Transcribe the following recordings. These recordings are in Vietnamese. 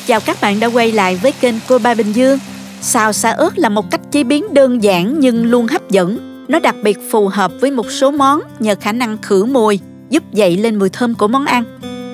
Chào các bạn đã quay lại với kênh Cô Ba Bình Dương. Xào sả ớt là một cách chế biến đơn giản nhưng luôn hấp dẫn. Nó đặc biệt phù hợp với một số món nhờ khả năng khử mùi, giúp dậy lên mùi thơm của món ăn.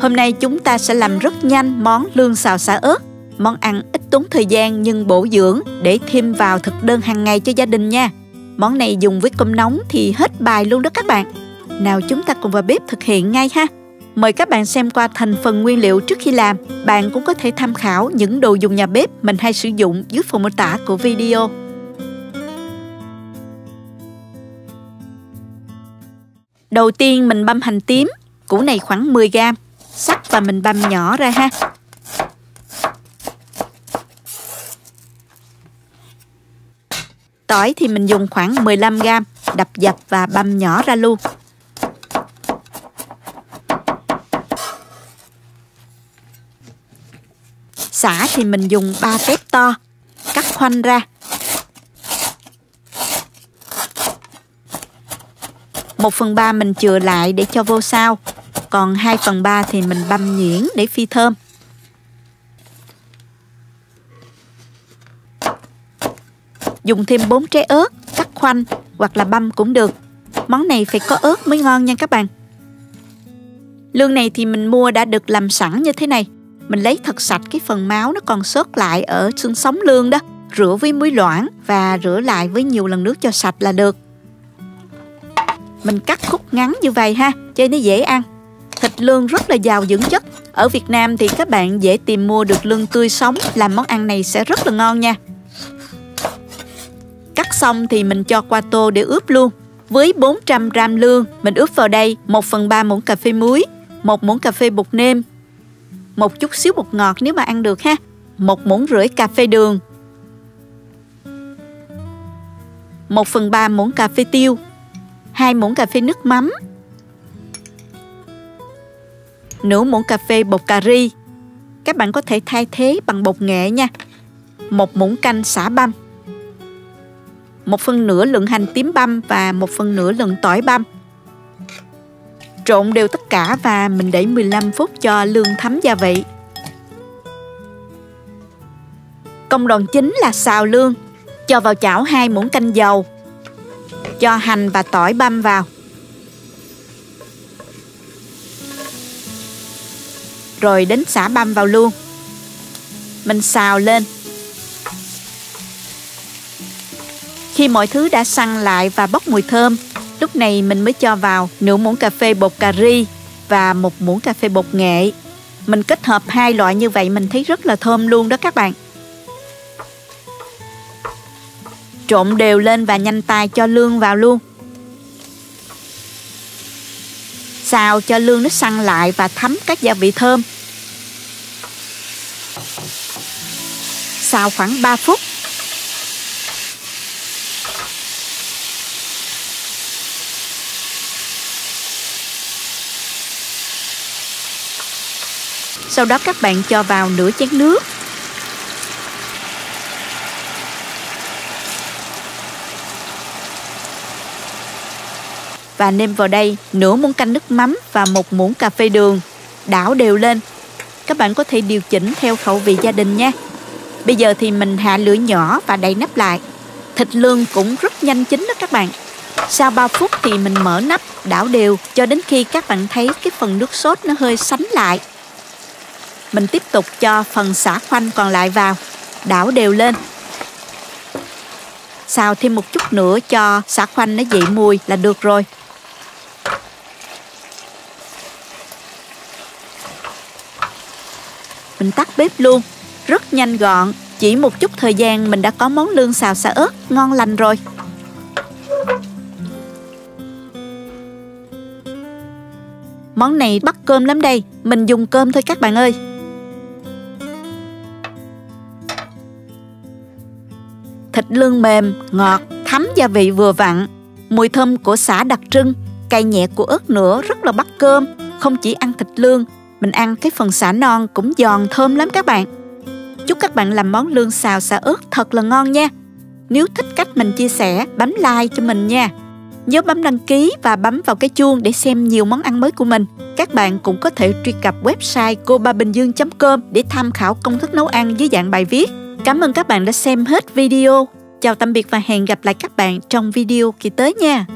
Hôm nay chúng ta sẽ làm rất nhanh món lương xào sả ớt. Món ăn ít tốn thời gian nhưng bổ dưỡng để thêm vào thực đơn hàng ngày cho gia đình nha. Món này dùng với cơm nóng thì hết bài luôn đó các bạn. Nào chúng ta cùng vào bếp thực hiện ngay ha. Mời các bạn xem qua thành phần nguyên liệu trước khi làm. Bạn cũng có thể tham khảo những đồ dùng nhà bếp mình hay sử dụng dưới phần mô tả của video. Đầu tiên mình băm hành tím, củ này khoảng 10g. Sắc và mình băm nhỏ ra ha. Tỏi thì mình dùng khoảng 15g, đập dập và băm nhỏ ra luôn. Sả thì mình dùng 3 tép to, cắt khoanh ra. 1/3 mình chừa lại để cho vô sau, còn 2/3 thì mình băm nhuyễn để phi thơm. Dùng thêm 4 trái ớt, cắt khoanh hoặc là băm cũng được. Món này phải có ớt mới ngon nha các bạn. Lương này thì mình mua đã được làm sẵn như thế này. Mình lấy thật sạch cái phần máu nó còn sót lại ở xương sống lương đó. Rửa với muối loãng và rửa lại với nhiều lần nước cho sạch là được. Mình cắt khúc ngắn như vậy ha, cho nó dễ ăn. Thịt lương rất là giàu dưỡng chất. Ở Việt Nam thì các bạn dễ tìm mua được lương tươi sống. Làm món ăn này sẽ rất là ngon nha. Cắt xong thì mình cho qua tô để ướp luôn. Với 400g lương, mình ướp vào đây 1/3 muỗng cà phê muối, 1 muỗng cà phê bột nêm, một chút xíu bột ngọt nếu mà ăn được ha, 1,5 muỗng cà phê đường, 1/3 muỗng cà phê tiêu, 2 muỗng cà phê nước mắm, nửa muỗng cà phê bột cà ri. Các bạn có thể thay thế bằng bột nghệ nha. 1 muỗng canh sả băm, 1/2 lượng hành tím băm và 1/2 lượng tỏi băm. Trộn đều tất cả và mình để 15 phút cho lương thấm gia vị. Công đoạn chính là xào lương. Cho vào chảo 2 muỗng canh dầu. Cho hành và tỏi băm vào. Rồi đến sả băm vào luôn. Mình xào lên. Khi mọi thứ đã săn lại và bốc mùi thơm, lúc này mình mới cho vào nửa muỗng cà phê bột cà ri và 1 muỗng cà phê bột nghệ. Mình kết hợp hai loại như vậy mình thấy rất là thơm luôn đó các bạn. Trộn đều lên và nhanh tay cho lương vào luôn. Xào cho lương nó săn lại và thấm các gia vị thơm. Xào khoảng 3 phút. Sau đó các bạn cho vào nửa chén nước. Và nêm vào đây nửa muỗng canh nước mắm và 1 muỗng cà phê đường. Đảo đều lên. Các bạn có thể điều chỉnh theo khẩu vị gia đình nha. Bây giờ thì mình hạ lửa nhỏ và đậy nắp lại. Thịt lương cũng rất nhanh chín đó các bạn. Sau 3 phút thì mình mở nắp, đảo đều cho đến khi các bạn thấy cái phần nước sốt nó hơi sánh lại. Mình tiếp tục cho phần sả khoanh còn lại vào, đảo đều lên. Xào thêm một chút nữa cho sả khoanh nó dậy mùi là được rồi. Mình tắt bếp luôn, rất nhanh gọn. Chỉ một chút thời gian mình đã có món lương xào sả ớt ngon lành rồi. Món này bắt cơm lắm đây, mình dùng cơm thôi các bạn ơi. Thịt lương mềm, ngọt, thấm gia vị vừa vặn. Mùi thơm của sả đặc trưng, cay nhẹ của ớt nữa rất là bắt cơm. Không chỉ ăn thịt lương, mình ăn cái phần sả non cũng giòn thơm lắm các bạn. Chúc các bạn làm món lương xào sả ớt thật là ngon nha. Nếu thích cách mình chia sẻ, bấm like cho mình nha. Nhớ bấm đăng ký và bấm vào cái chuông để xem nhiều món ăn mới của mình. Các bạn cũng có thể truy cập website cobabình-dương.com để tham khảo công thức nấu ăn dưới dạng bài viết. Cảm ơn các bạn đã xem hết video. Chào tạm biệt và hẹn gặp lại các bạn trong video kỳ tới nha.